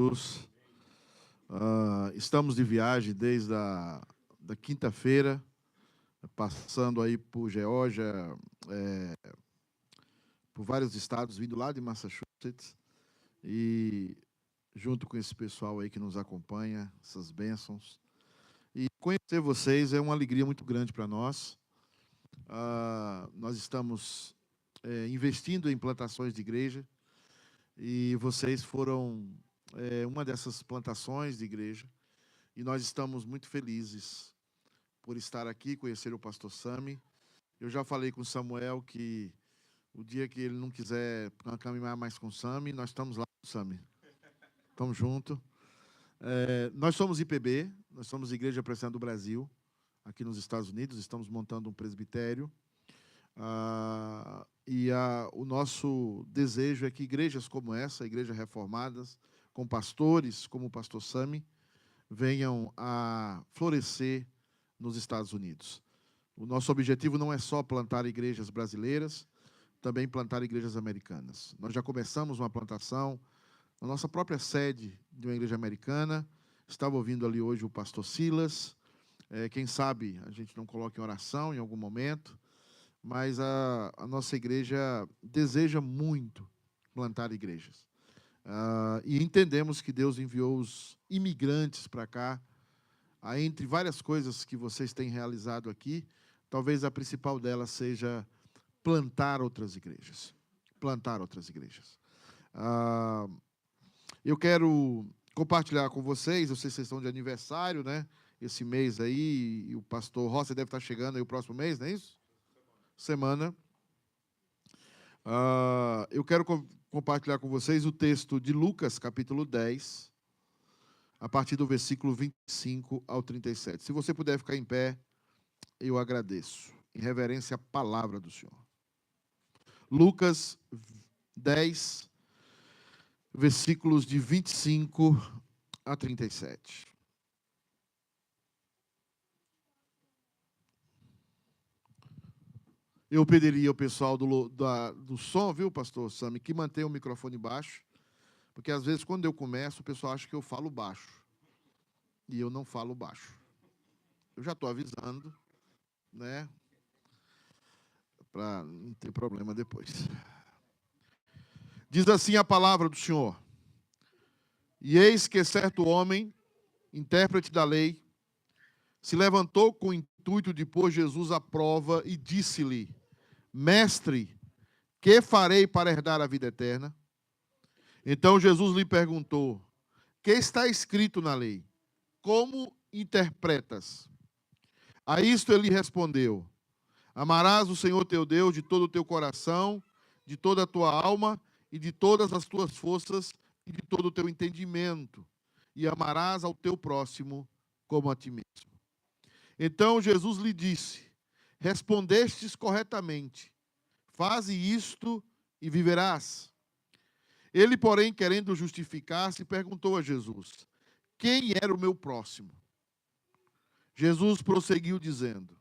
Jesus. Estamos de viagem desde da quinta-feira, passando aí por Geórgia, por vários estados, vindo lá de Massachusetts, e junto com esse pessoal aí que nos acompanha, essas bênçãos. E conhecer vocês é uma alegria muito grande para nós. Nós estamos investindo em plantações de igreja, e vocês foram uma dessas plantações de igreja, e nós estamos muito felizes por estar aqui, conhecer o pastor Sami. Eu já falei com o Samuel que o dia que ele não quiser caminhar mais com o Sami, nós estamos lá com o Sami. Estamos juntos. Nós somos IPB, nós somos Igreja Presbiteriana do Brasil, aqui nos Estados Unidos, estamos montando um presbitério. O nosso desejo é que igrejas como essa, igrejas reformadas, com pastores como o pastor Sami, venham a florescer nos Estados Unidos. O nosso objetivo não é só plantar igrejas brasileiras, também plantar igrejas americanas. Nós já começamos uma plantação na nossa própria sede de uma igreja americana. Estava ouvindo ali hoje o pastor Silas. Quem sabe a gente não coloca em oração em algum momento, mas a nossa igreja deseja muito plantar igrejas. E entendemos que Deus enviou os imigrantes para cá. Entre várias coisas que vocês têm realizado aqui, talvez a principal delas seja plantar outras igrejas. Plantar outras igrejas. Eu quero compartilhar com vocês, eu sei que vocês estão de aniversário, né? Esse mês aí, e o pastor Rossi deve estar chegando aí o próximo mês, não é isso? Semana. Eu quero compartilhar com vocês o texto de Lucas, capítulo 10, a partir do versículo 25 ao 37. Se você puder ficar em pé, eu agradeço, em reverência à palavra do Senhor. Lucas 10, versículos de 25 a 37. Eu pediria ao pessoal do som, viu, pastor Sami, que mantenha o microfone baixo, porque às vezes quando eu começo, o pessoal acha que eu falo baixo, e eu não falo baixo. Eu já estou avisando, né, para não ter problema depois. Diz assim a palavra do Senhor: E eis que certo homem, intérprete da lei, se levantou com o intuito de pôr Jesus à prova e disse-lhe: Mestre, que farei para herdar a vida eterna? Então Jesus lhe perguntou: Que está escrito na lei? Como interpretas? A isto ele respondeu: Amarás o Senhor teu Deus de todo o teu coração, de toda a tua alma e de todas as tuas forças e de todo o teu entendimento, e amarás ao teu próximo como a ti mesmo. Então Jesus lhe disse: Respondestes corretamente, faze isto e viverás. Ele, porém, querendo justificar-se, perguntou a Jesus: Quem era o meu próximo? Jesus prosseguiu dizendo: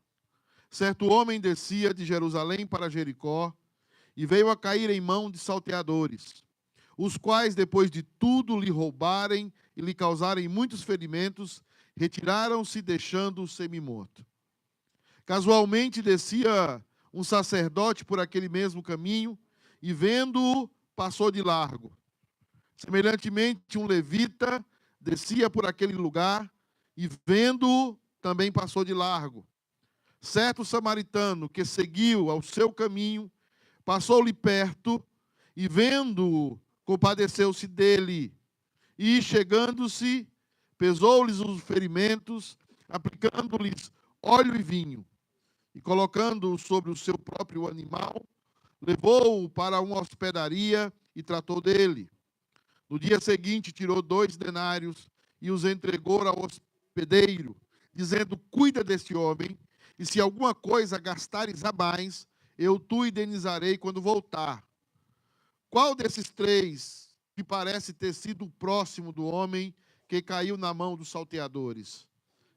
Certo homem descia de Jerusalém para Jericó e veio a cair em mão de salteadores, os quais, depois de tudo lhe roubarem e lhe causarem muitos ferimentos, retiraram-se, deixando-o semi-morto. Casualmente descia um sacerdote por aquele mesmo caminho e, vendo-o, passou de largo. Semelhantemente, um levita descia por aquele lugar e, vendo-o, também passou de largo. Certo samaritano que seguiu ao seu caminho, passou-lhe perto e, vendo-o, compadeceu-se dele. E, chegando-se, pesou-lhes os ferimentos, aplicando-lhes óleo e vinho. E, colocando-o sobre o seu próprio animal, levou-o para uma hospedaria e tratou dele. No dia seguinte, tirou 2 denários e os entregou ao hospedeiro, dizendo: Cuida deste homem, e se alguma coisa gastares a mais, eu te indenizarei quando voltar. Qual desses 3 te parece ter sido o próximo do homem que caiu na mão dos salteadores?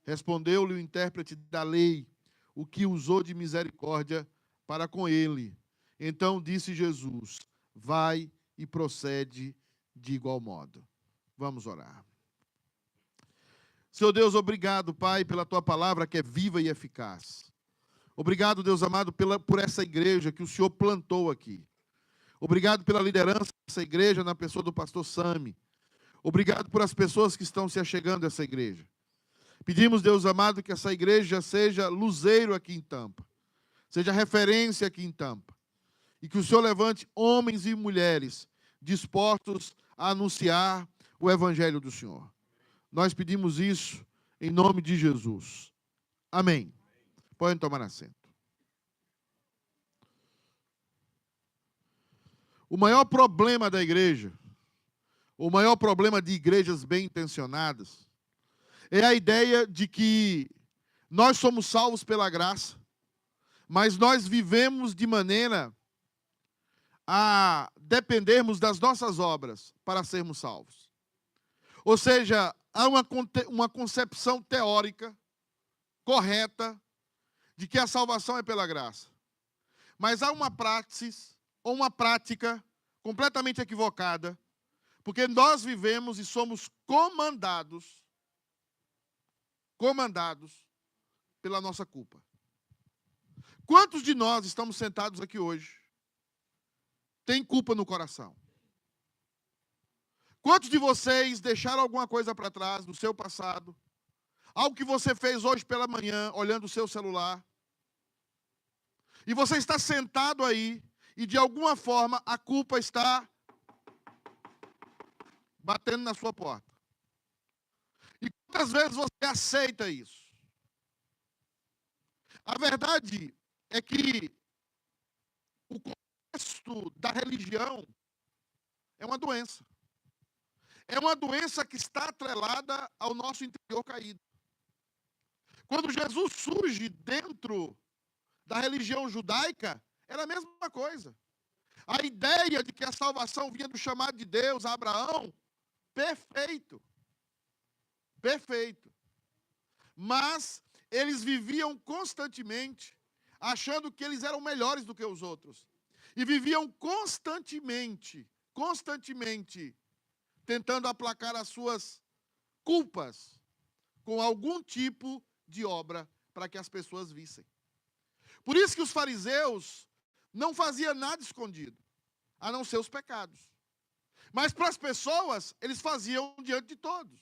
Respondeu-lhe o intérprete da lei, o que usou de misericórdia para com ele. Então disse Jesus: Vai e procede de igual modo. Vamos orar. Senhor Deus, obrigado, Pai, pela Tua palavra que é viva e eficaz. Obrigado, Deus amado, por essa igreja que o Senhor plantou aqui. Obrigado pela liderança dessa igreja na pessoa do pastor Sami. Obrigado por as pessoas que estão se achegando a essa igreja. Pedimos, Deus amado, que essa igreja seja luzeiro aqui em Tampa. Seja referência aqui em Tampa. E que o Senhor levante homens e mulheres dispostos a anunciar o evangelho do Senhor. Nós pedimos isso em nome de Jesus. Amém. Podem tomar assento. O maior problema da igreja, o maior problema de igrejas bem intencionadas, é a ideia de que nós somos salvos pela graça, mas nós vivemos de maneira a dependermos das nossas obras para sermos salvos. Ou seja, há uma concepção teórica correta de que a salvação é pela graça. Mas há uma praxis ou uma prática completamente equivocada, porque nós vivemos e somos comandados pela nossa culpa. Quantos de nós estamos sentados aqui hoje têm culpa no coração? Quantos de vocês deixaram alguma coisa para trás do seu passado? Algo que você fez hoje pela manhã, olhando o seu celular. E você está sentado aí, e de alguma forma a culpa está batendo na sua porta. E quantas vezes você aceita isso? A verdade é que o contexto da religião é uma doença. É uma doença que está atrelada ao nosso interior caído. Quando Jesus surge dentro da religião judaica, era a mesma coisa. A ideia de que a salvação vinha do chamado de Deus a Abraão, perfeito. Perfeito. Mas eles viviam constantemente achando que eles eram melhores do que os outros. E viviam constantemente tentando aplacar as suas culpas com algum tipo de obra para que as pessoas vissem. Por isso que os fariseus não faziam nada escondido, a não ser os pecados. Mas para as pessoas, eles faziam diante de todos.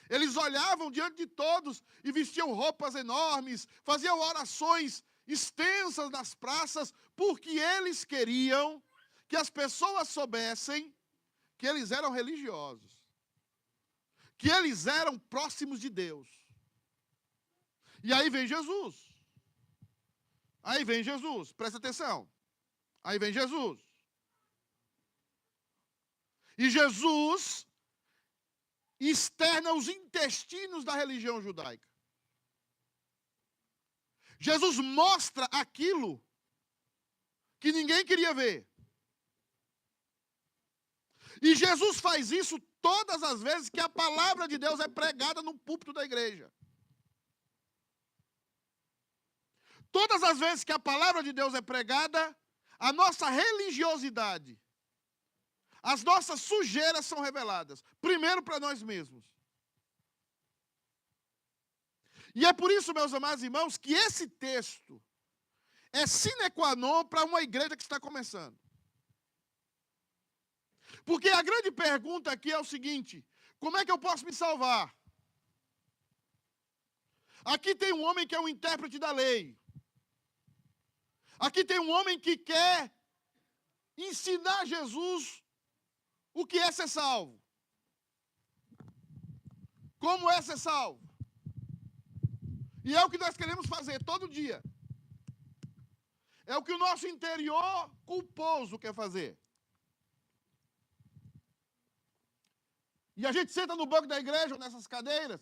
Eles olhavam diante de todos e vestiam roupas enormes, faziam orações extensas nas praças, porque eles queriam que as pessoas soubessem que eles eram religiosos, que eles eram próximos de Deus. E aí vem Jesus. Aí vem Jesus, presta atenção. Aí vem Jesus. E Jesus externa os intestinos da religião judaica. Jesus mostra aquilo que ninguém queria ver. E Jesus faz isso todas as vezes que a palavra de Deus é pregada no púlpito da igreja. Todas as vezes que a palavra de Deus é pregada, a nossa religiosidade, as nossas sujeiras são reveladas. Primeiro para nós mesmos. E é por isso, meus amados irmãos, que esse texto é sine qua non para uma igreja que está começando. Porque a grande pergunta aqui é o seguinte: como é que eu posso me salvar? Aqui tem um homem que é um intérprete da lei. Aqui tem um homem que quer ensinar Jesus o que é ser salvo. Como é ser salvo? E é o que nós queremos fazer todo dia. É o que o nosso interior culposo quer fazer. E a gente senta no banco da igreja, nessas cadeiras,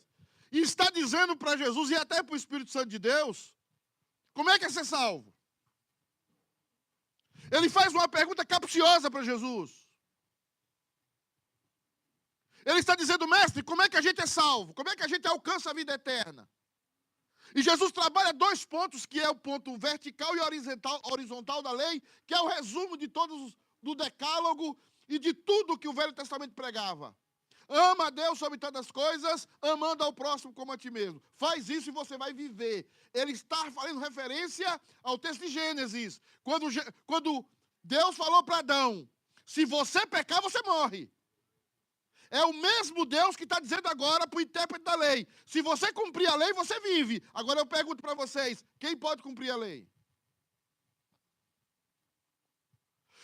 e está dizendo para Jesus e até para o Espírito Santo de Deus, como é que é ser salvo? Ele faz uma pergunta capciosa para Jesus. Ele está dizendo: mestre, como é que a gente é salvo? Como é que a gente alcança a vida eterna? E Jesus trabalha dois pontos, que é o ponto vertical e horizontal da lei, que é o resumo de todos do decálogo e de tudo que o Velho Testamento pregava. Ama a Deus sobre todas as coisas, amando ao próximo como a ti mesmo. Faz isso e você vai viver. Ele está fazendo referência ao texto de Gênesis. Quando Deus falou para Adão, se você pecar, você morre. É o mesmo Deus que está dizendo agora para o intérprete da lei. Se você cumprir a lei, você vive. Agora eu pergunto para vocês, quem pode cumprir a lei?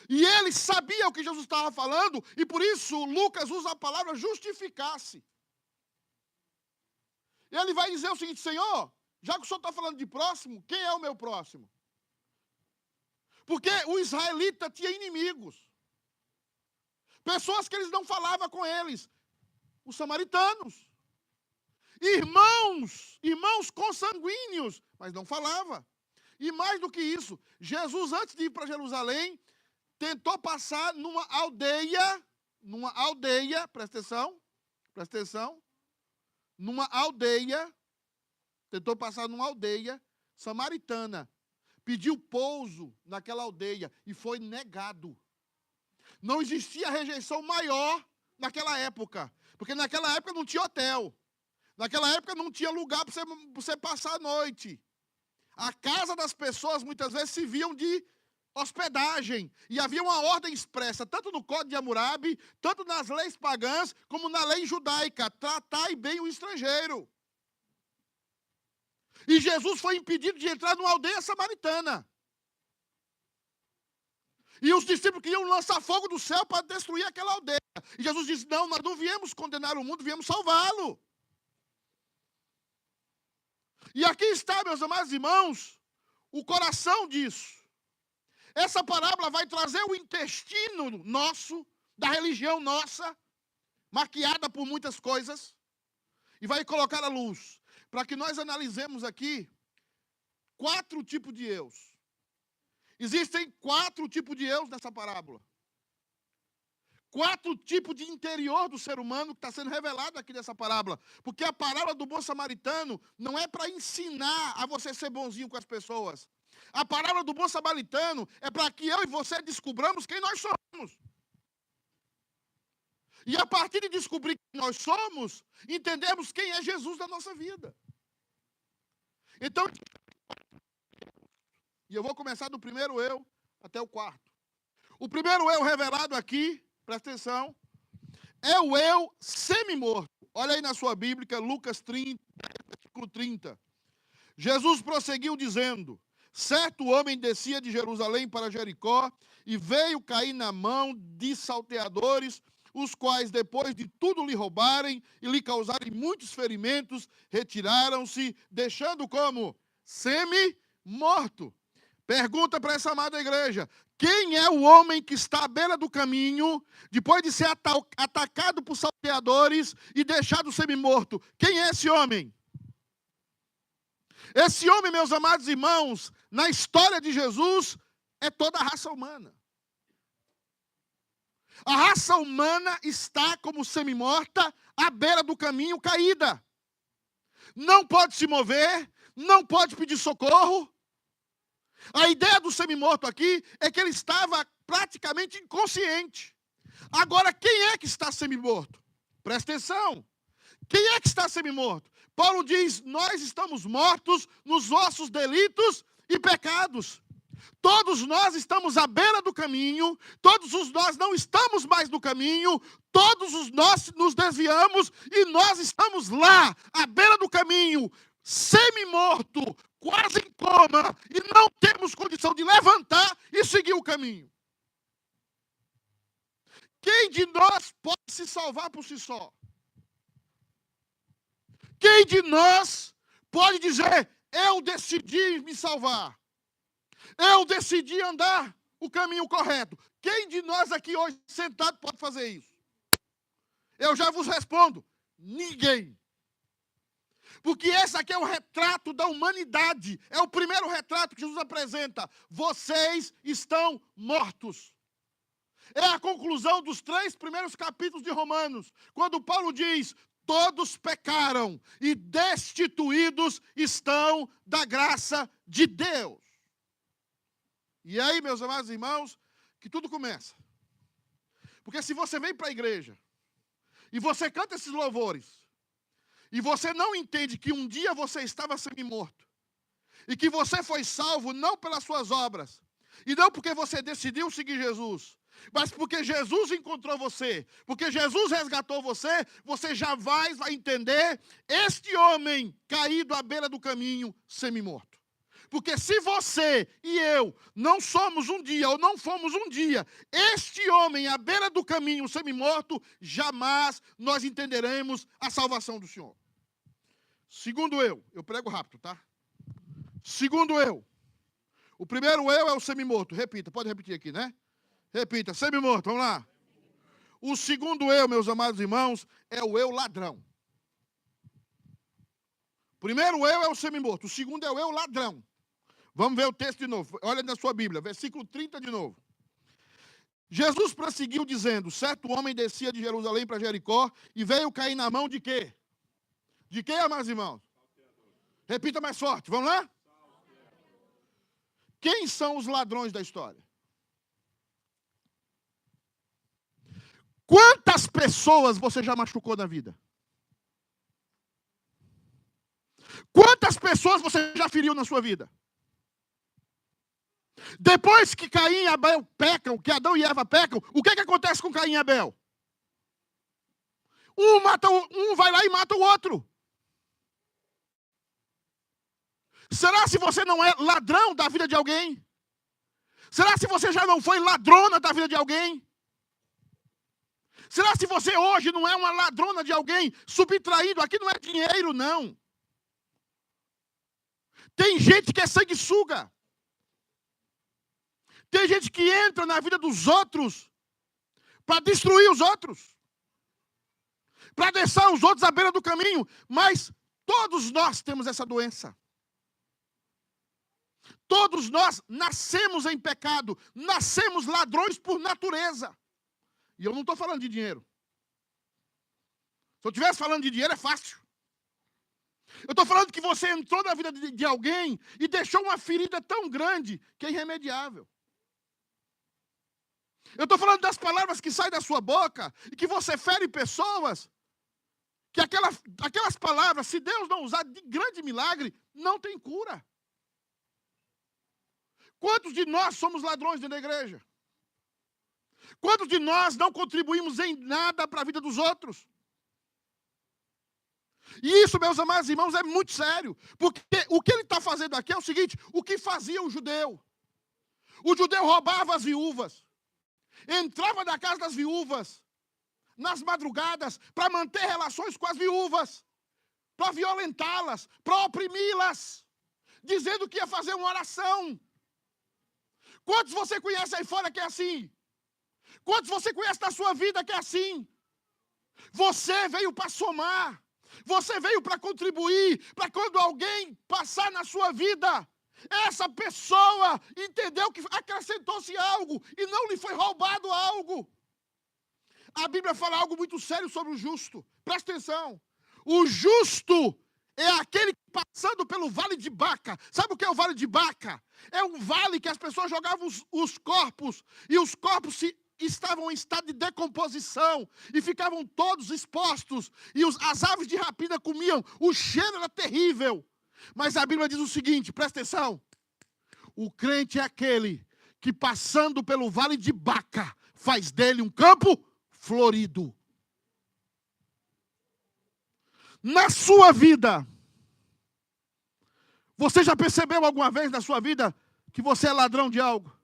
E ele sabia o que Jesus estava falando, e por isso Lucas usa a palavra justificar-se. Ele vai dizer o seguinte: Senhor, já que o Senhor está falando de próximo, quem é o meu próximo? Porque o israelita tinha inimigos. Pessoas que eles não falavam com eles. Os samaritanos. Irmãos consanguíneos, mas não falava. E mais do que isso, Jesus, antes de ir para Jerusalém, tentou passar numa aldeia, presta atenção, tentou passar numa aldeia samaritana, pediu pouso naquela aldeia e foi negado. Não existia rejeição maior naquela época, porque naquela época não tinha hotel, naquela época não tinha lugar para você passar a noite. A casa das pessoas muitas vezes se viam de hospedagem, e havia uma ordem expressa, tanto no Código de Hammurabi, tanto nas leis pagãs, como na lei judaica: tratai bem o estrangeiro. E Jesus foi impedido de entrar numa aldeia samaritana. E os discípulos queriam lançar fogo do céu para destruir aquela aldeia. E Jesus disse: não, nós não viemos condenar o mundo, viemos salvá-lo. E aqui está, meus amados irmãos, o coração disso. Essa parábola vai trazer o intestino nosso, da religião nossa, maquiada por muitas coisas, e vai colocar à luz, para que nós analisemos aqui 4 tipos de eus. Existem 4 tipos de eus nessa parábola. 4 tipos de interior do ser humano que está sendo revelado aqui nessa parábola. Porque a parábola do bom samaritano não é para ensinar a você ser bonzinho com as pessoas. A parábola do bom samaritano é para que eu e você descubramos quem nós somos. E a partir de descobrir quem nós somos, entendemos quem é Jesus na nossa vida. Então, e eu vou começar do primeiro eu até o 4. O primeiro eu revelado aqui, presta atenção, é o eu semi-morto. Olha aí na sua Bíblia, Lucas 30, versículo 30. Jesus prosseguiu dizendo: certo homem descia de Jerusalém para Jericó e veio cair na mão de salteadores, os quais, depois de tudo lhe roubarem e lhe causarem muitos ferimentos, retiraram-se, deixando como semi-morto. Pergunta para essa amada igreja: quem é o homem que está à beira do caminho, depois de ser atacado por salteadores e deixado semi-morto? Quem é esse homem? Esse homem, meus amados irmãos, na história de Jesus, é toda a raça humana. A raça humana está como semi-morta, à beira do caminho, caída. Não pode se mover, não pode pedir socorro. A ideia do semi-morto aqui é que ele estava praticamente inconsciente. Agora, quem é que está semi-morto? Presta atenção. Quem é que está semi-morto? Paulo diz: nós estamos mortos nos nossos delitos e pecados. Todos nós estamos à beira do caminho, todos os nós não estamos mais no caminho, todos os nós nos desviamos e nós estamos lá, à beira do caminho, semi-morto, quase em coma, e não temos condição de levantar e seguir o caminho. Quem de nós pode se salvar por si só? Quem de nós pode dizer: eu decidi me salvar, eu decidi andar o caminho correto? Quem de nós aqui hoje sentado pode fazer isso? Eu já vos respondo: ninguém. Porque esse aqui é o retrato da humanidade. É o primeiro retrato que Jesus apresenta. Vocês estão mortos. É a conclusão dos 3 primeiros capítulos de Romanos, quando Paulo diz: todos pecaram e destituídos estão da graça de Deus. E aí, meus amados irmãos, que tudo começa. Porque se você vem para a igreja e você canta esses louvores, e você não entende que um dia você estava semi-morto, e que você foi salvo não pelas suas obras, e não porque você decidiu seguir Jesus, mas porque Jesus encontrou você, porque Jesus resgatou você, você jamais vai entender este homem caído à beira do caminho, semi-morto. Porque se você e eu não somos um dia, ou não fomos um dia, este homem à beira do caminho, semi-morto, jamais nós entenderemos a salvação do Senhor. Segundo eu prego rápido, tá? Segundo eu, o primeiro eu é o semi-morto. Repita, pode repetir aqui, né? Repita, semi-morto, vamos lá. O segundo eu, meus amados irmãos, é o eu ladrão. O primeiro eu é o semi-morto, o segundo é o eu ladrão. Vamos ver o texto de novo. Olha na sua Bíblia, versículo 30 de novo. Jesus prosseguiu dizendo, certo homem descia de Jerusalém para Jericó e veio cair na mão de quê? De quê, amados irmãos? Repita mais forte, vamos lá? Quem são os ladrões da história? Quantas pessoas você já machucou na vida? Quantas pessoas você já feriu na sua vida? Depois que Caim e Abel pecam, que Adão e Eva pecam, o que acontece com Caim e Abel? Um vai lá e mata o outro. Será se você não é ladrão da vida de alguém? Será se você já não foi ladrona da vida de alguém? Será se você hoje não é uma ladrona de alguém subtraído? Aqui não é dinheiro, não. Tem gente que é sanguessuga. Tem gente que entra na vida dos outros para destruir os outros, para deixar os outros à beira do caminho. Mas todos nós temos essa doença. Todos nós nascemos em pecado, nascemos ladrões por natureza. E eu não estou falando de dinheiro. Se eu estivesse falando de dinheiro, é fácil. Eu estou falando que você entrou na vida de alguém e deixou uma ferida tão grande que é irremediável. Eu estou falando das palavras que saem da sua boca e que você fere pessoas, que aquelas palavras, se Deus não usar de grande milagre, não tem cura. Quantos de nós somos ladrões dentro da igreja? Quantos de nós não contribuímos em nada para a vida dos outros? E isso, meus amados irmãos, é muito sério. Porque o que ele está fazendo aqui é o seguinte, o que fazia o judeu? O judeu roubava as viúvas. Entrava na casa das viúvas, nas madrugadas, para manter relações com as viúvas. Para violentá-las, para oprimi-las. Dizendo que ia fazer uma oração. Quantos você conhece aí fora que é assim? Quantos você conhece na sua vida que é assim? Você veio para somar. Você veio para contribuir, para quando alguém passar na sua vida, essa pessoa entendeu que acrescentou-se algo e não lhe foi roubado algo. A Bíblia fala algo muito sério sobre o justo. Presta atenção. O justo é aquele que passando pelo vale de Baca. Sabe o que é o vale de Baca? É um vale que as pessoas jogavam os corpos e os corpos estavam em estado de decomposição e ficavam todos expostos e as aves de rapina comiam, o cheiro era terrível. Mas a Bíblia diz o seguinte, presta atenção, o crente é aquele que passando pelo vale de Baca faz dele um campo florido. Na sua vida, você já percebeu alguma vez na sua vida que você é ladrão de algo?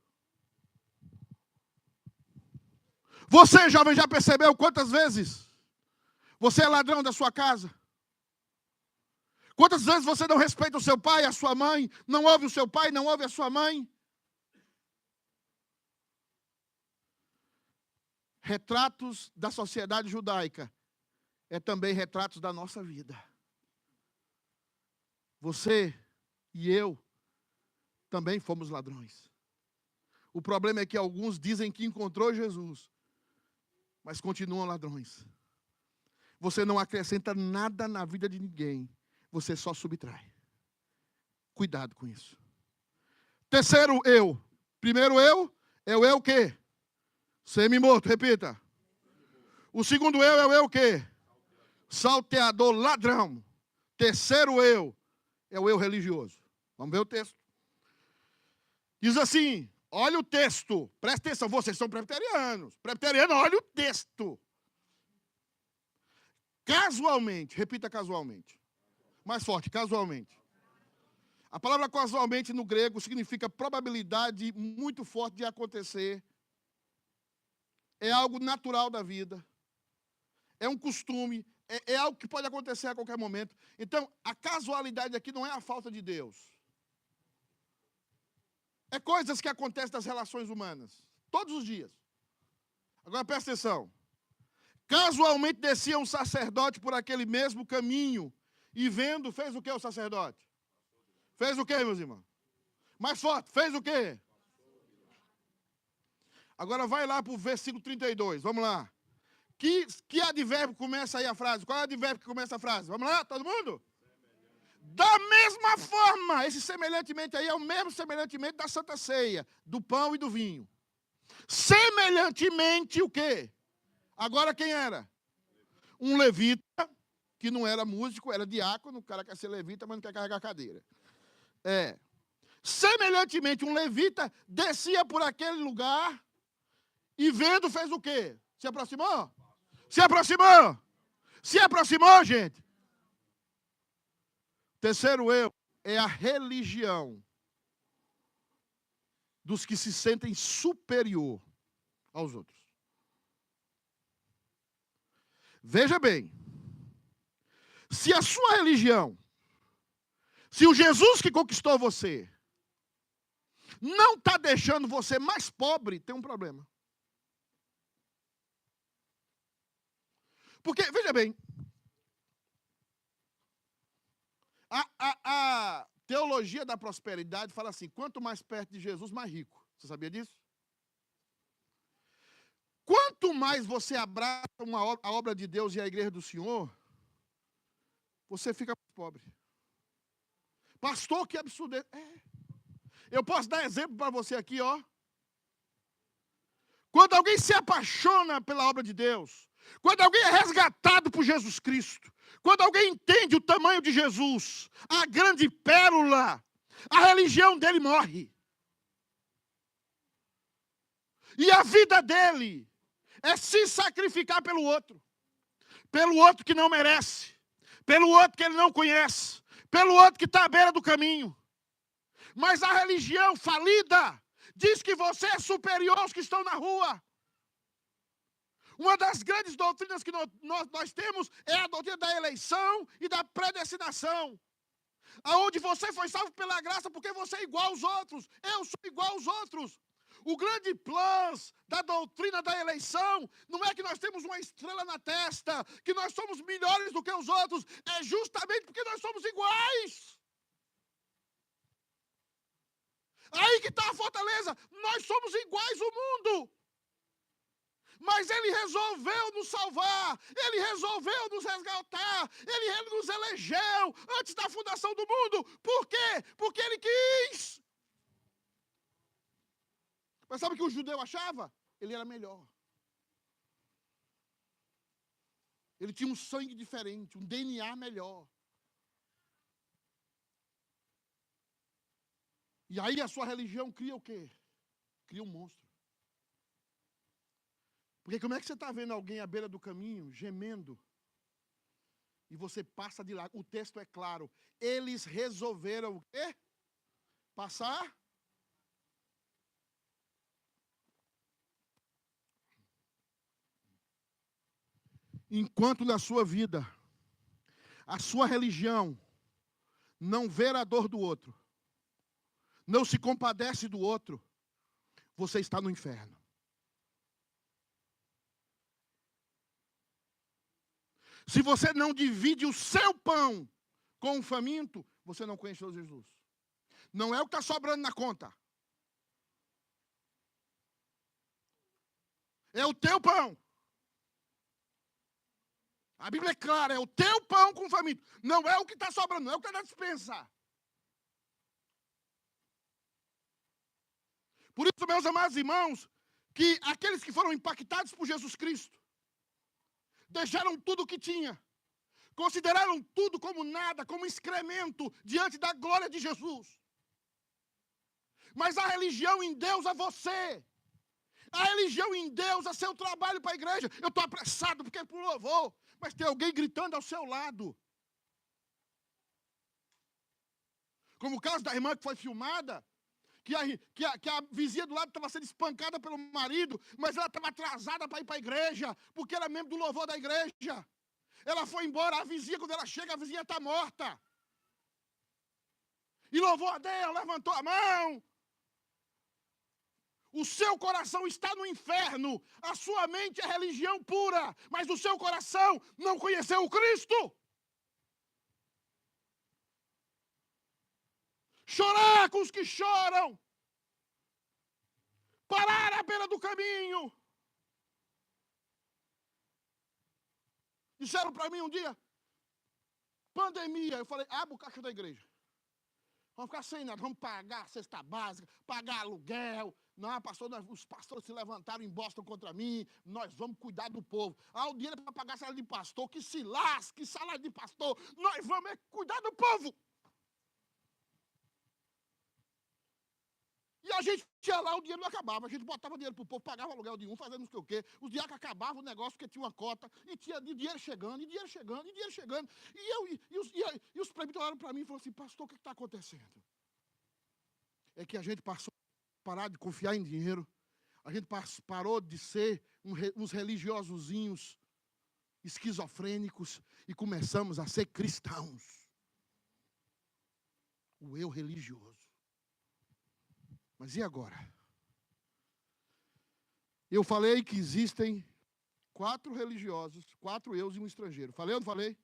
Você, jovem, já percebeu quantas vezes você é ladrão da sua casa? Quantas vezes você não respeita o seu pai, a sua mãe, não ouve o seu pai, não ouve a sua mãe? Retratos da sociedade judaica é também retratos da nossa vida. Você e eu também fomos ladrões. O problema é que alguns dizem que encontrou Jesus, mas continuam ladrões. Você não acrescenta nada na vida de ninguém, você só subtrai. Cuidado com isso. Terceiro eu. Primeiro eu é o eu quê? Semi-morto, repita. O segundo eu é o eu o quê? Salteador, ladrão. Terceiro eu é o eu religioso. Vamos ver o texto. Diz assim, olha o texto. Presta atenção, vocês são presbiterianos. Presbiteriano, olha o texto. Casualmente, repita casualmente. Mais forte, casualmente. A palavra casualmente no grego significa probabilidade muito forte de acontecer. É algo natural da vida. É um costume. É algo que pode acontecer a qualquer momento. Então, a casualidade aqui não é a falta de Deus. É coisas que acontecem nas relações humanas. Todos os dias. Agora, presta atenção. Casualmente descia um sacerdote por aquele mesmo caminho. E vendo, fez o que o sacerdote? Fez o que, meus irmãos? Mais forte, fez o quê? Agora vai lá para o versículo 32, vamos lá. Que advérbio começa aí a frase? Qual é o advérbio que começa a frase? Vamos lá, todo mundo? Da mesma forma, esse semelhantemente aí é o mesmo semelhantemente da Santa Ceia, do pão e do vinho. Semelhantemente o quê? Agora quem era? Um levita, que não era músico, era diácono, o cara quer ser levita, mas não quer carregar a cadeira. Semelhantemente, um levita descia por aquele lugar e vendo fez o quê? Se aproximou? Se aproximou? Se aproximou, gente? Terceiro eu é a religião dos que se sentem superior aos outros. Veja bem, se a sua religião, se o Jesus que conquistou você, não está deixando você mais pobre, tem um problema. Porque, veja bem, a teologia da prosperidade fala assim, quanto mais perto de Jesus, mais rico. Você sabia disso? Quanto mais você abraça a obra de Deus e a igreja do Senhor, você fica mais pobre. Pastor, que absurdo. Eu posso dar exemplo para você aqui, ó. Quando alguém se apaixona pela obra de Deus, quando alguém é resgatado por Jesus Cristo, quando alguém entende o tamanho de Jesus, a grande pérola, a religião dele morre. E a vida dele é se sacrificar pelo outro que não merece, pelo outro que ele não conhece, pelo outro que está à beira do caminho. Mas a religião falida diz que você é superior aos que estão na rua. Uma das grandes doutrinas que nós temos é a doutrina da eleição e da predestinação. Aonde você foi salvo pela graça porque você é igual aos outros. Eu sou igual aos outros. O grande plus da doutrina da eleição não é que nós temos uma estrela na testa, que nós somos melhores do que os outros. É justamente porque nós somos iguais. Aí que está a fortaleza. Nós somos iguais ao mundo. Mas ele resolveu nos salvar, ele resolveu nos resgatar, ele nos elegeu antes da fundação do mundo. Por quê? Porque ele quis. Mas sabe o que o judeu achava? Ele era melhor. Ele tinha um sangue diferente, um DNA melhor. E aí a sua religião cria o quê? Cria um monstro. Porque como é que você está vendo alguém à beira do caminho, gemendo, e você passa de lá? O texto é claro. Eles resolveram o quê? Passar. Enquanto na sua vida, a sua religião não vê a dor do outro, não se compadece do outro, você está no inferno. Se você não divide o seu pão com o faminto, você não conheceu Jesus. Não é o que está sobrando na conta. É o teu pão. A Bíblia é clara, é o teu pão com o faminto. Não é o que está sobrando, não é o que está na despensa. Por isso, meus amados irmãos, que aqueles que foram impactados por Jesus Cristo, deixaram tudo o que tinha, consideraram tudo como nada, como excremento, diante da glória de Jesus. Mas a religião endeusa você. A religião endeusa seu trabalho para a igreja. Eu estou apressado porque é para o louvor, mas tem alguém gritando ao seu lado. Como o caso da irmã que foi filmada, que a vizinha do lado estava sendo espancada pelo marido, mas ela estava atrasada para ir para a igreja, porque era membro do louvor da igreja. Ela foi embora, a vizinha, quando ela chega, a vizinha está morta. E louvou a Deus, levantou a mão. O seu coração está no inferno, a sua mente é religião pura, mas o seu coração não conheceu o Cristo. Chorar com os que choram. Parar à beira do caminho. Disseram para mim um dia, pandemia, eu falei, abre o caixa da igreja. Vamos ficar sem nada, vamos pagar a cesta básica, pagar aluguel. Não, pastor, os pastores se levantaram em Boston contra mim, nós vamos cuidar do povo. Ah, o dinheiro é para pagar salário de pastor, que se lasque, salário de pastor, nós vamos cuidar do povo. E a gente ia lá, o dinheiro não acabava, a gente botava dinheiro para o povo, pagava aluguel de um, fazendo não sei o quê. Os dias que acabava o negócio, porque tinha uma cota, e tinha dinheiro chegando, e dinheiro chegando, e dinheiro chegando. E os presbíteros olharam para mim e falaram assim, pastor, o que está acontecendo? É que a gente passou a parar de confiar em dinheiro, a gente parou de ser uns religiosozinhos esquizofrênicos e começamos a ser cristãos. O eu religioso. Mas e agora? Eu falei que existem 4 religiosos, 4 eus e um estrangeiro. Falei ou não falei?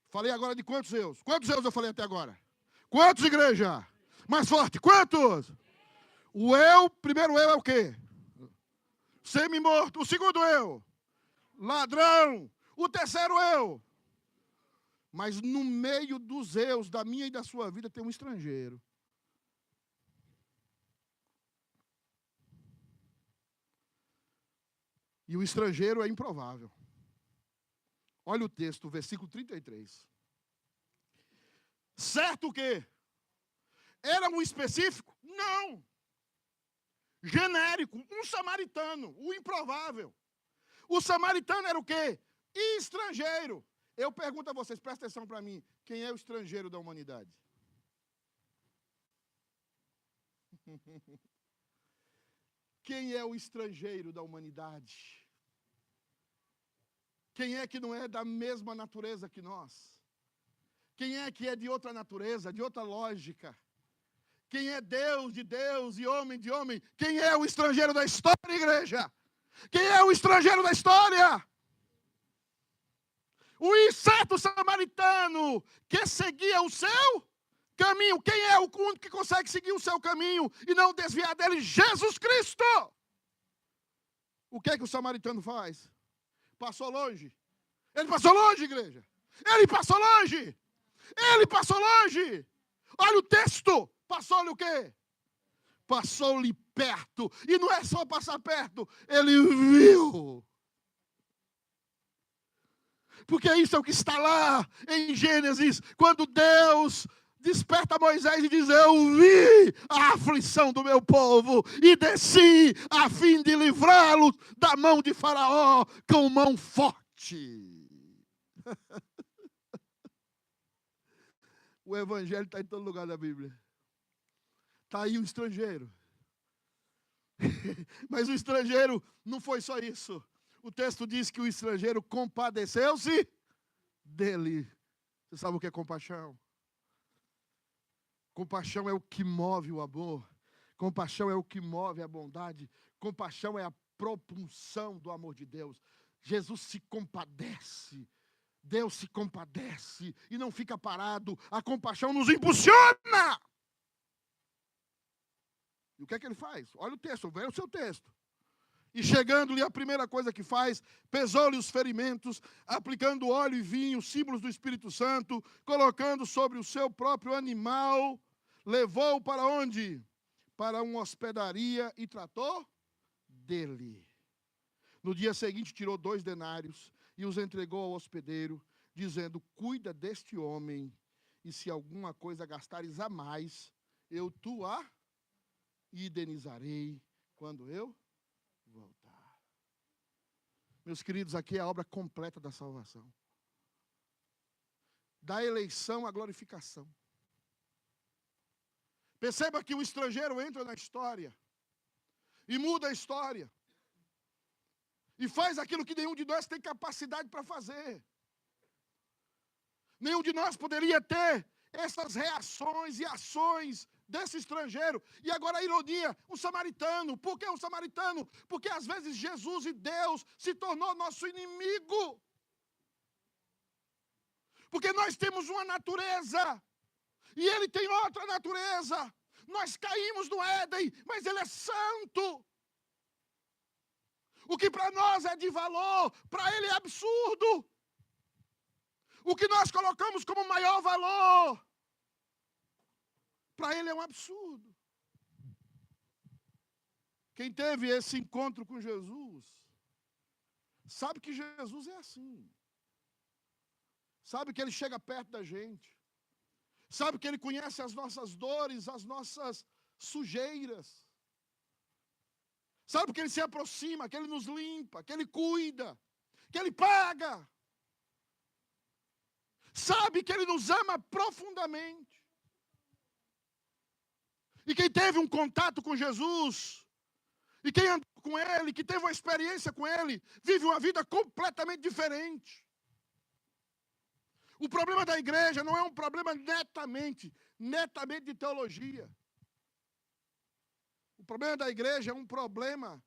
Falei agora de quantos eus? Quantos eus eu falei até agora? Quantos, igreja? Mais forte, quantos? O eu, primeiro eu é o quê? Semi-morto. O segundo eu? Ladrão. O terceiro eu? Mas no meio dos eus, da minha e da sua vida, tem um estrangeiro. E o estrangeiro é improvável. Olha o texto, versículo 33. Certo o quê? Era um específico? Não. Genérico, um samaritano, o improvável. O samaritano era o quê? Estrangeiro. Eu pergunto a vocês, presta atenção para mim, quem é o estrangeiro da humanidade? Quem é o estrangeiro da humanidade? Quem é que não é da mesma natureza que nós? Quem é que é de outra natureza, de outra lógica? Quem é Deus de Deus e homem de homem? Quem é o estrangeiro da história, igreja? Quem é o estrangeiro da história? O inseto samaritano que seguia o seu caminho. Quem é o único que consegue seguir o seu caminho e não desviar dele? Jesus Cristo! O que é que o samaritano faz? Passou longe. Ele passou longe, igreja. Ele passou longe. Ele passou longe. Olha o texto. Passou-lhe o quê? Passou-lhe perto. E não é só passar perto. Ele viu. Porque isso é o que está lá em Gênesis. Quando Deus desperta Moisés e diz, eu vi a aflição do meu povo e desci a fim de livrá-lo da mão de Faraó com mão forte. O evangelho está em todo lugar da Bíblia. Está aí o estrangeiro. Mas o estrangeiro não foi só isso. O texto diz que o estrangeiro compadeceu-se dele. Você sabe o que é compaixão? Compaixão é o que move o amor. Compaixão é o que move a bondade. Compaixão é a propulsão do amor de Deus. Jesus se compadece. Deus se compadece e não fica parado. A compaixão nos impulsiona. E o que é que ele faz? Olha o texto, veja o seu texto. E chegando-lhe, a primeira coisa que faz, pesou-lhe os ferimentos, aplicando óleo e vinho, símbolos do Espírito Santo, colocando sobre o seu próprio animal, levou-o para onde? Para uma hospedaria e tratou dele. No dia seguinte, tirou 2 denários e os entregou ao hospedeiro, dizendo: cuida deste homem, e se alguma coisa gastares a mais, eu a indenizarei quando eu voltar. Meus queridos, aqui é a obra completa da salvação. Da eleição à glorificação. Perceba que o estrangeiro entra na história e muda a história. E faz aquilo que nenhum de nós tem capacidade para fazer. Nenhum de nós poderia ter essas reações e ações desse estrangeiro. E agora a ironia, um samaritano. Por que um samaritano? Porque às vezes Jesus e Deus se tornou nosso inimigo. Porque nós temos uma natureza e ele tem outra natureza. Nós caímos no Éden, mas ele é santo. O que para nós é de valor, para ele é absurdo. O que nós colocamos como maior valor, para ele é um absurdo. Quem teve esse encontro com Jesus, sabe que Jesus é assim. Sabe que ele chega perto da gente. Sabe que ele conhece as nossas dores, as nossas sujeiras. Sabe que ele se aproxima, que ele nos limpa, que ele cuida, que ele paga. Sabe que ele nos ama profundamente. E quem teve um contato com Jesus, e quem andou com ele, que teve uma experiência com ele, vive uma vida completamente diferente. O problema da igreja não é um problema netamente de teologia. O problema da igreja é um problema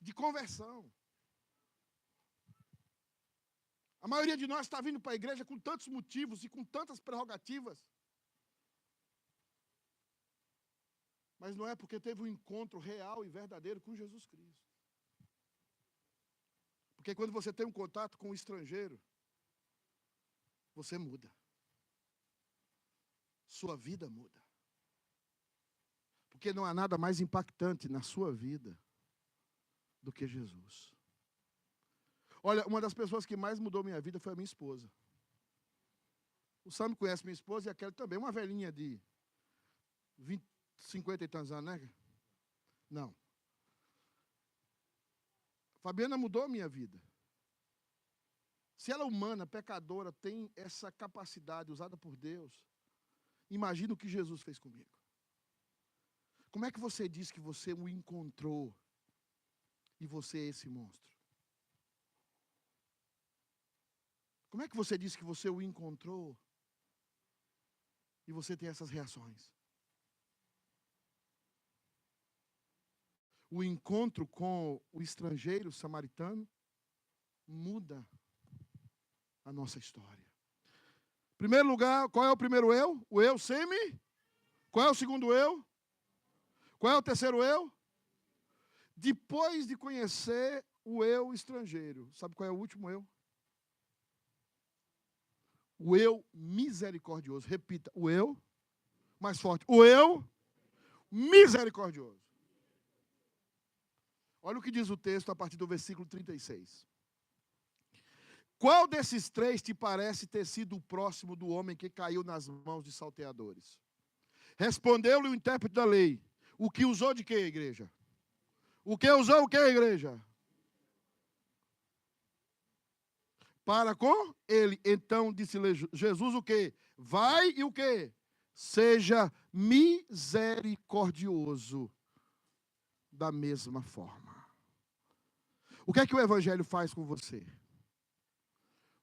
de conversão. A maioria de nós está vindo para a igreja com tantos motivos e com tantas prerrogativas. Mas não é porque teve um encontro real e verdadeiro com Jesus Cristo. Porque quando você tem um contato com o estrangeiro, você muda. Sua vida muda. Porque não há nada mais impactante na sua vida do que Jesus. Olha, uma das pessoas que mais mudou minha vida foi a minha esposa. O Sam conhece minha esposa e a Kelly também. Uma velhinha de 50 e tantos anos, né? Não. Fabiana mudou a minha vida. Se ela é humana, pecadora, tem essa capacidade usada por Deus, imagina o que Jesus fez comigo. Como é que você diz que você o encontrou e você é esse monstro? Como é que você diz que você o encontrou e você tem essas reações? O encontro com o estrangeiro samaritano muda a nossa história. Primeiro lugar, qual é o primeiro eu? O eu semi. Qual é o segundo eu? Qual é o terceiro eu? Depois de conhecer o eu estrangeiro, sabe qual é o último eu? O eu misericordioso. Repita, o eu, mais forte, o eu misericordioso. Olha o que diz o texto a partir do versículo 36. Qual desses três te parece ter sido o próximo do homem que caiu nas mãos de salteadores? Respondeu-lhe o intérprete da lei. O que usou de quê, igreja? O que usou o quê, igreja? Para com ele. Então disse-lhe Jesus o quê? Vai e o quê? Seja misericordioso da mesma forma. O que é que o Evangelho faz com você?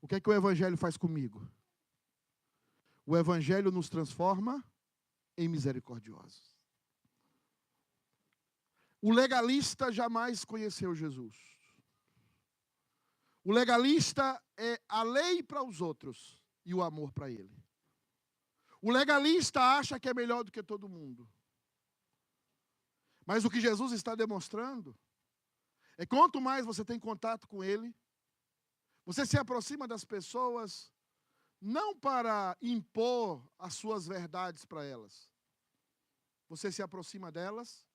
O que é que o Evangelho faz comigo? O Evangelho nos transforma em misericordiosos. O legalista jamais conheceu Jesus. O legalista é a lei para os outros e o amor para ele. O legalista acha que é melhor do que todo mundo. Mas o que Jesus está demonstrando é que quanto mais você tem contato com ele, você se aproxima das pessoas não para impor as suas verdades para elas. Você se aproxima delas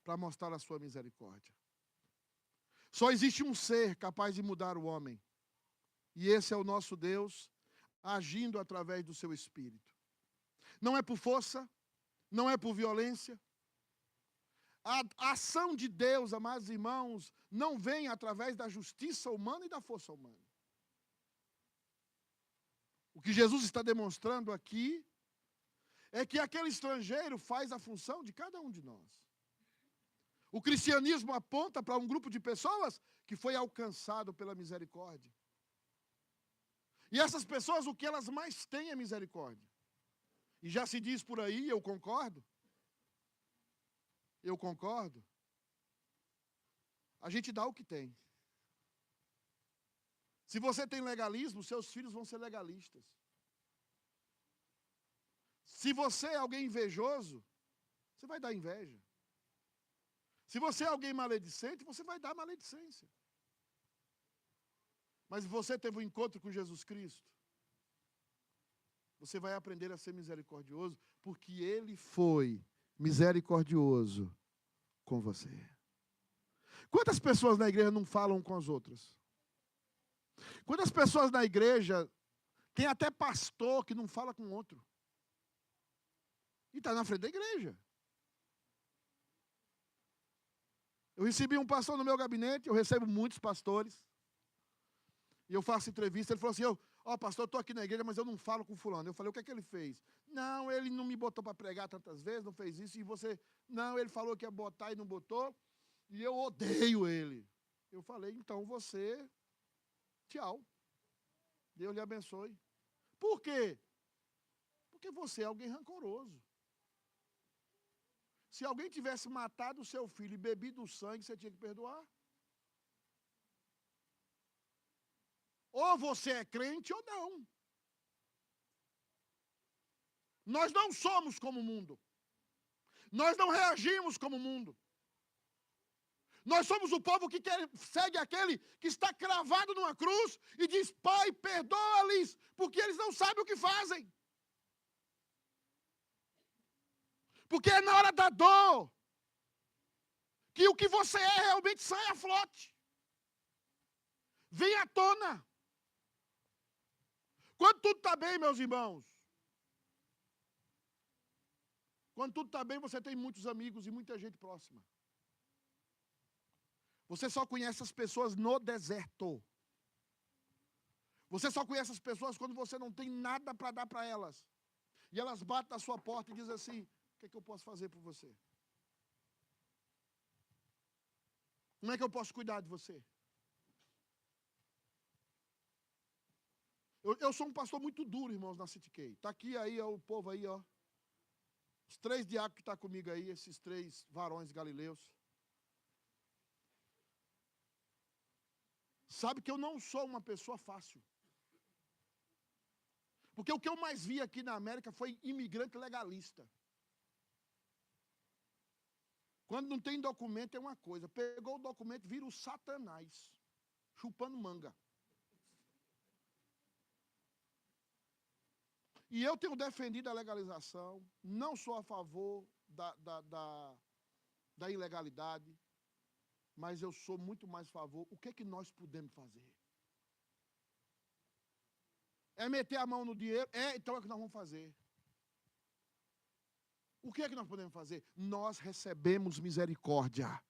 para mostrar a sua misericórdia. Só existe um ser capaz de mudar o homem. E esse é o nosso Deus, agindo através do seu Espírito. Não é por força, não é por violência. A ação de Deus, amados irmãos, não vem através da justiça humana e da força humana. O que Jesus está demonstrando aqui é que aquele estrangeiro faz a função de cada um de nós. O cristianismo aponta para um grupo de pessoas que foi alcançado pela misericórdia. E essas pessoas, o que elas mais têm é misericórdia. E já se diz por aí, eu concordo. Eu concordo. A gente dá o que tem. Se você tem legalismo, seus filhos vão ser legalistas. Se você é alguém invejoso, você vai dar inveja. Se você é alguém maledicente, você vai dar maledicência. Mas você teve um encontro com Jesus Cristo, você vai aprender a ser misericordioso, porque Ele foi misericordioso com você. Quantas pessoas na igreja não falam com as outras? Quantas pessoas na igreja, tem até pastor que não fala com outro? E está na frente da igreja. Eu recebi um pastor no meu gabinete, eu recebo muitos pastores. E eu faço entrevista, ele falou assim, pastor, eu estou aqui na igreja, mas eu não falo com fulano. Eu falei, o que é que ele fez? Não, ele não me botou para pregar tantas vezes, não fez isso. E você, não, ele falou que ia botar e não botou. E eu odeio ele. Eu falei, então você, tchau. Deus lhe abençoe. Por quê? Porque você é alguém rancoroso. Se alguém tivesse matado o seu filho e bebido o sangue, você tinha que perdoar. Ou você é crente ou não. Nós não somos como o mundo. Nós não reagimos como o mundo. Nós somos o povo que segue aquele que está cravado numa cruz e diz, Pai, perdoa-lhes, porque eles não sabem o que fazem. Porque é na hora da dor que o que você é realmente sai à flote. Vem à tona. Quando tudo está bem, meus irmãos, quando tudo está bem, você tem muitos amigos e muita gente próxima. Você só conhece as pessoas no deserto. Você só conhece as pessoas quando você não tem nada para dar para elas. E elas batem na sua porta e dizem assim, o que é que eu posso fazer por você? Como é que eu posso cuidar de você? Eu sou um pastor muito duro, irmãos, na City Key. Está aqui aí, ó, o povo aí, ó. Os 3 diáconos que estão comigo aí, esses 3 varões galileus. Sabe que eu não sou uma pessoa fácil. Porque o que eu mais vi aqui na América foi imigrante legalista. Quando não tem documento é uma coisa. Pegou o documento, vira o Satanás, chupando manga. E eu tenho defendido a legalização, não sou a favor da ilegalidade, mas eu sou muito mais a favor. O que é que nós podemos fazer? É meter a mão no dinheiro? Então é o que nós vamos fazer. O que é que nós podemos fazer? Nós recebemos misericórdia.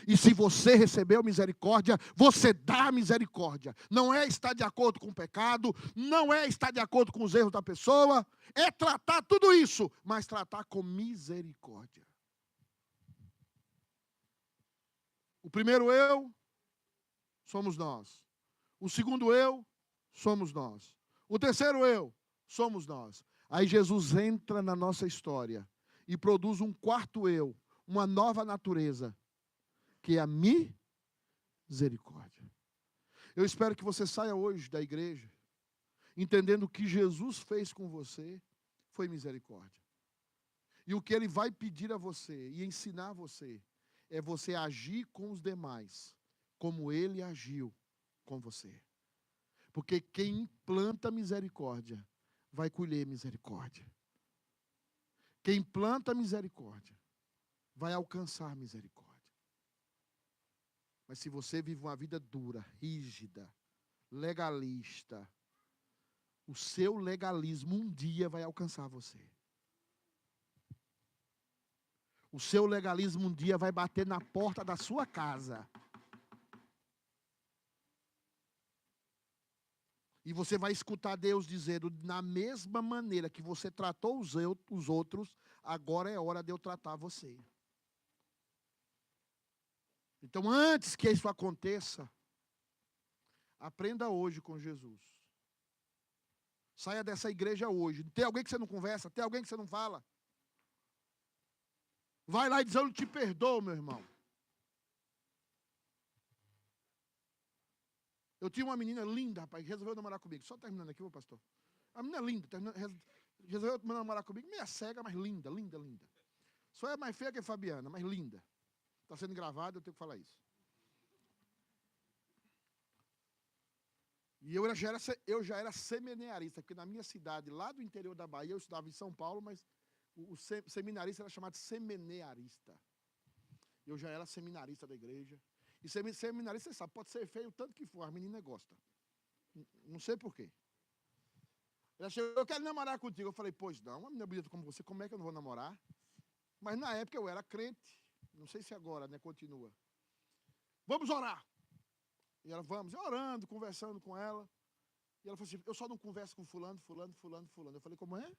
E se você recebeu misericórdia, você dá misericórdia. Não é estar de acordo com o pecado, não é estar de acordo com os erros da pessoa, é tratar tudo isso, mas tratar com misericórdia. O primeiro eu, somos nós. O segundo eu, somos nós. O terceiro eu, somos nós. Aí Jesus entra na nossa história e produz um quarto eu, uma nova natureza, que é a misericórdia. Eu espero que você saia hoje da igreja entendendo que Jesus fez com você foi misericórdia. E o que Ele vai pedir a você e ensinar a você é você agir com os demais como Ele agiu com você. Porque quem planta misericórdia vai colher misericórdia. Quem planta misericórdia vai alcançar misericórdia. Mas se você vive uma vida dura, rígida, legalista, o seu legalismo um dia vai alcançar você. O seu legalismo um dia vai bater na porta da sua casa. E você vai escutar Deus dizendo, na mesma maneira que você tratou os outros, agora é hora de eu tratar você. Então, antes que isso aconteça, aprenda hoje com Jesus. Saia dessa igreja hoje. Tem alguém que você não conversa? Tem alguém que você não fala? Vai lá e diz, eu não te perdoo, meu irmão. Eu tinha uma menina linda, rapaz, que resolveu namorar comigo. Só terminando aqui, ô pastor. A menina linda, resolveu namorar comigo, meia cega, mas linda, linda, linda. Só é mais feia que a Fabiana, mas linda. Está sendo gravado, eu tenho que falar isso. E eu já era seminarista, porque na minha cidade, lá do interior da Bahia, eu estudava em São Paulo, mas o seminarista era chamado seminarista. Eu já era seminarista da igreja. E seminarista, você sabe, pode ser feio o tanto que for, as meninas gostam. Não sei porquê. Ela chegou, eu quero namorar contigo. Eu falei, pois não, uma menina bonita como você, como é que eu não vou namorar? Mas na época eu era crente. Não sei se agora, né, continua. Vamos orar. E ela, vamos, orando, conversando com ela. E ela falou assim, eu só não converso com fulano. Eu falei, como é?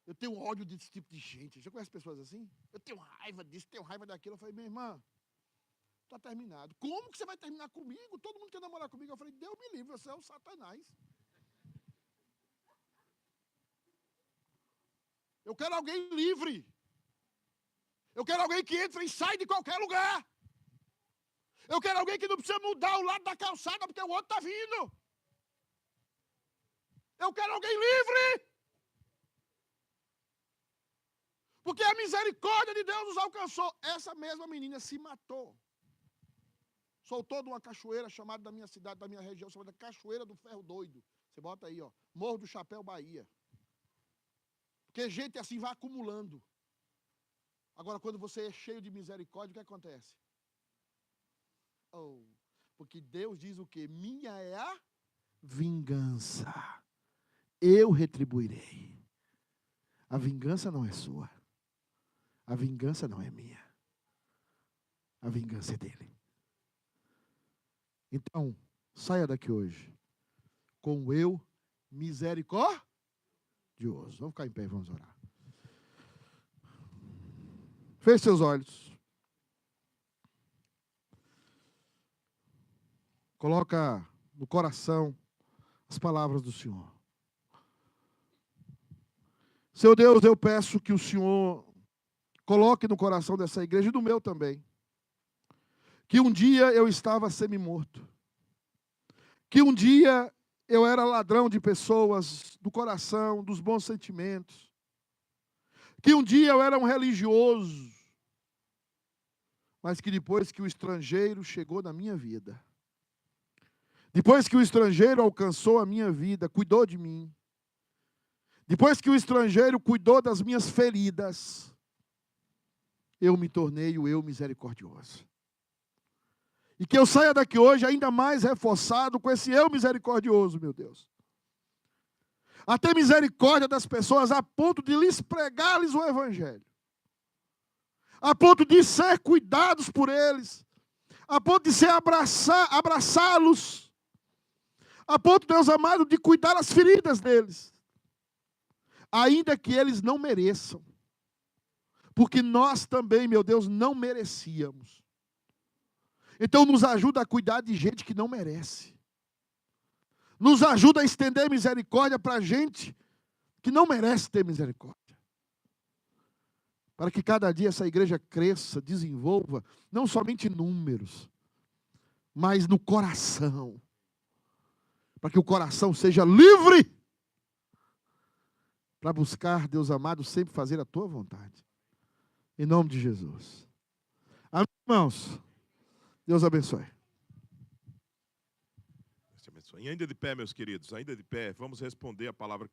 Eu tenho ódio desse tipo de gente. Já conhece pessoas assim? Eu tenho raiva disso, tenho raiva daquilo. Eu falei, minha irmã, está terminado. Como que você vai terminar comigo? Todo mundo quer namorar comigo. Eu falei, Deus me livre, você é o Satanás. Eu quero alguém livre. Eu quero alguém que entra e sai de qualquer lugar. Eu quero alguém que não precisa mudar o lado da calçada porque o outro está vindo. Eu quero alguém livre. Porque a misericórdia de Deus nos alcançou. Essa mesma menina se matou. Soltou de uma cachoeira chamada da minha cidade, da minha região, chamada Cachoeira do Ferro Doido. Você bota aí, ó, Morro do Chapéu, Bahia. Porque gente assim vai acumulando. Agora, quando você é cheio de misericórdia, o que acontece? Oh, porque Deus diz o quê? Minha é a vingança. Eu retribuirei. A vingança não é sua. A vingança não é minha. A vingança é dele. Então, saia daqui hoje com o eu misericordioso. Vamos ficar em pé e vamos orar. Feche seus olhos. Coloca no coração as palavras do Senhor. Seu Deus, eu peço que o Senhor coloque no coração dessa igreja e do meu também, que um dia eu estava semi-morto, que um dia eu era ladrão de pessoas, do coração, dos bons sentimentos, que um dia eu era um religioso, mas que depois que o estrangeiro chegou na minha vida, depois que o estrangeiro alcançou a minha vida, cuidou de mim, depois que o estrangeiro cuidou das minhas feridas, eu me tornei o eu misericordioso. E que eu saia daqui hoje ainda mais reforçado com esse eu misericordioso, meu Deus. A ter misericórdia das pessoas a ponto de lhes pregar-lhes o Evangelho. A ponto de ser cuidados por eles. A ponto de ser abraçá-los. A ponto, Deus amado, de cuidar das feridas deles. Ainda que eles não mereçam. Porque nós também, meu Deus, não merecíamos. Então nos ajuda a cuidar de gente que não merece. Nos ajuda a estender misericórdia para gente que não merece ter misericórdia. Para que cada dia essa igreja cresça, desenvolva, não somente números, mas no coração. Para que o coração seja livre para buscar, Deus amado, sempre fazer a tua vontade. Em nome de Jesus. Amém, irmãos? Deus abençoe. E ainda de pé, meus queridos, ainda de pé, vamos responder a palavra que eu